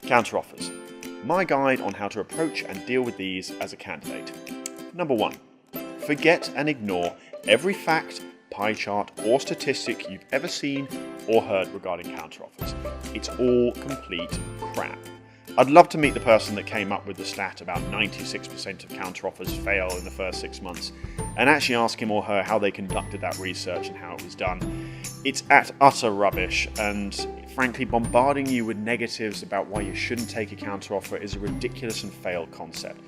Counteroffers. My guide on how to approach and deal with these as a candidate. Number 1. Forget and ignore every fact, pie chart or statistic you've ever seen or heard regarding counteroffers. It's all complete crap. I'd love to meet the person that came up with the stat about 96% of counteroffers fail in the first 6 months and actually ask him or her how they conducted that research and how it was done. It's utter rubbish, and frankly bombarding you with negatives about why you shouldn't take a counteroffer is a ridiculous and failed concept,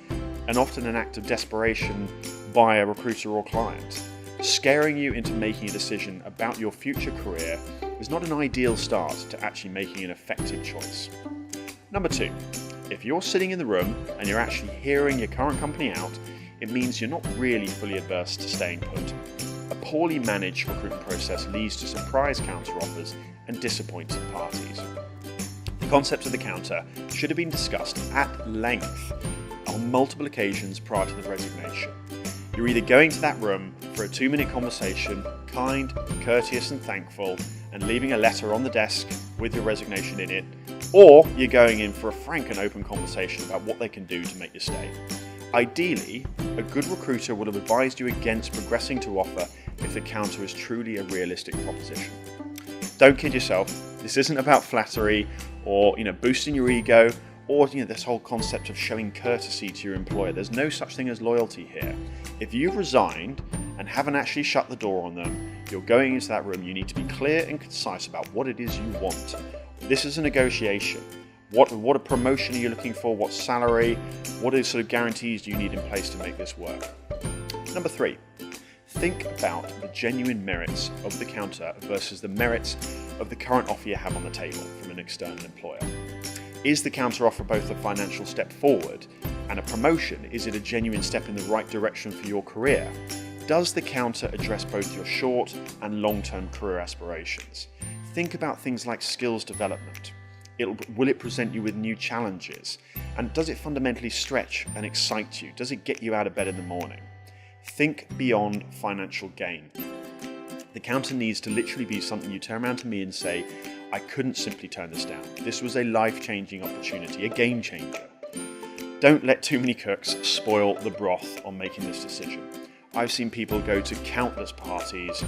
and often an act of desperation by a recruiter or client. Scaring you into making a decision about your future career is not an ideal start to actually making an effective choice. Number 2, if you're sitting in the room and you're actually hearing your current company out, it means you're not really fully adverse to staying put. A poorly managed recruitment process leads to surprise counteroffers and disappointed parties. The concept of the counter should have been discussed at length on multiple occasions prior to the resignation. You're either going to that room for a 2-minute conversation, kind, courteous and thankful, and leaving a letter on the desk with your resignation in it, or you're going in for a frank and open conversation about what they can do to make you stay. Ideally, a good recruiter would have advised you against progressing to offer if the counter is truly a realistic proposition. Don't kid yourself, this isn't about flattery or boosting your ego or this whole concept of showing courtesy to your employer. There's no such thing as loyalty here. If you've resigned and haven't actually shut the door on them, you're going into that room, you need to be clear and concise about what it is you want. This is a negotiation. What a promotion are you looking for? What salary? What sort of guarantees do you need in place to make this work? Number 3, think about the genuine merits of the counter versus the merits of the current offer you have on the table from an external employer. Is the counter offer both a financial step forward and a promotion? Is it a genuine step in the right direction for your career? Does the counter address both your short and long-term career aspirations? Think about things like skills development. Will it present you with new challenges? And does it fundamentally stretch and excite you? Does it get you out of bed in the morning? Think beyond financial gain. The counter needs to literally be something you turn around to me and say, I couldn't simply turn this down. This was a life-changing opportunity, a game changer. Don't let too many cooks spoil the broth on making this decision. I've seen people go to countless parties,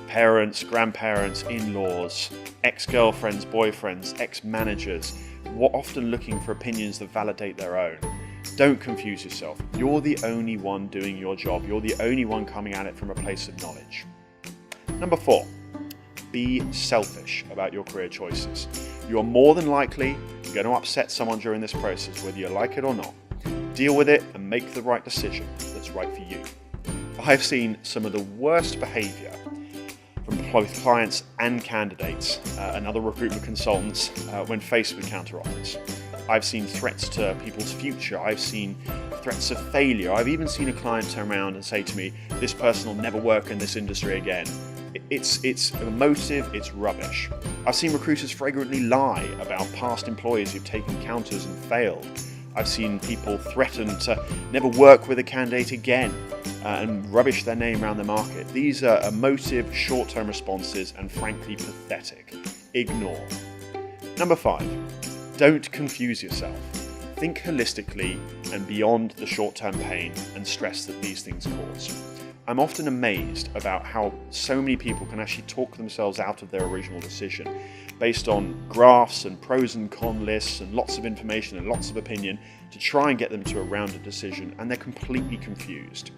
parents, grandparents, in-laws, ex-girlfriends, boyfriends, ex-managers, often looking for opinions that validate their own. Don't confuse yourself. You're the only one doing your job. You're the only one coming at it from a place of knowledge. Number 4, be selfish about your career choices. You are more than likely going to upset someone during this process, whether you like it or not. Deal with it and make the right decision that's right for you. I've seen some of the worst behaviour from both clients and candidates and other recruitment consultants when faced with counteroffers. I've seen threats to people's future. I've seen threats of failure. I've even seen a client turn around and say to me, this person will never work in this industry again. It's emotive, it's rubbish. I've seen recruiters flagrantly lie about past employees who've taken counters and failed. I've seen people threaten to never work with a candidate again and rubbish their name around the market. These are emotive, short-term responses and frankly pathetic. Ignore. Number 5, don't confuse yourself. Think holistically and beyond the short-term pain and stress that these things cause. I'm often amazed about how so many people can actually talk themselves out of their original decision based on graphs and pros and con lists and lots of information and lots of opinion to try and get them to a rounded decision, and they're completely confused.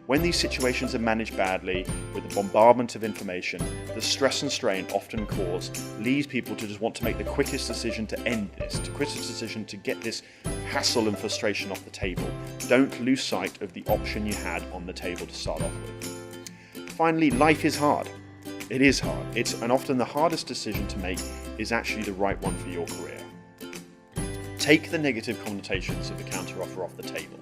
When these situations are managed badly, with the bombardment of information, the stress and strain often caused leads people to just want to make the quickest decision to end this, the quickest decision to get this hassle and frustration off the table. Don't lose sight of the option you had on the table to start off with. Finally, life is hard. It is hard. And often the hardest decision to make is actually the right one for your career. Take the negative connotations of the counteroffer off the table.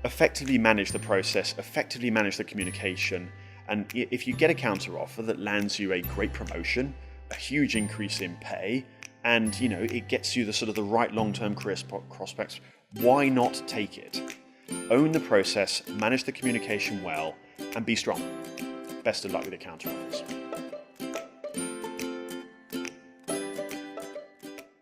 Effectively manage the process, effectively manage the communication, and if you get a counteroffer that lands you a great promotion, a huge increase in pay, and it gets you the right long-term career prospects, why not take it? Own the process, manage the communication well, and be strong. Best of luck with the counteroffers.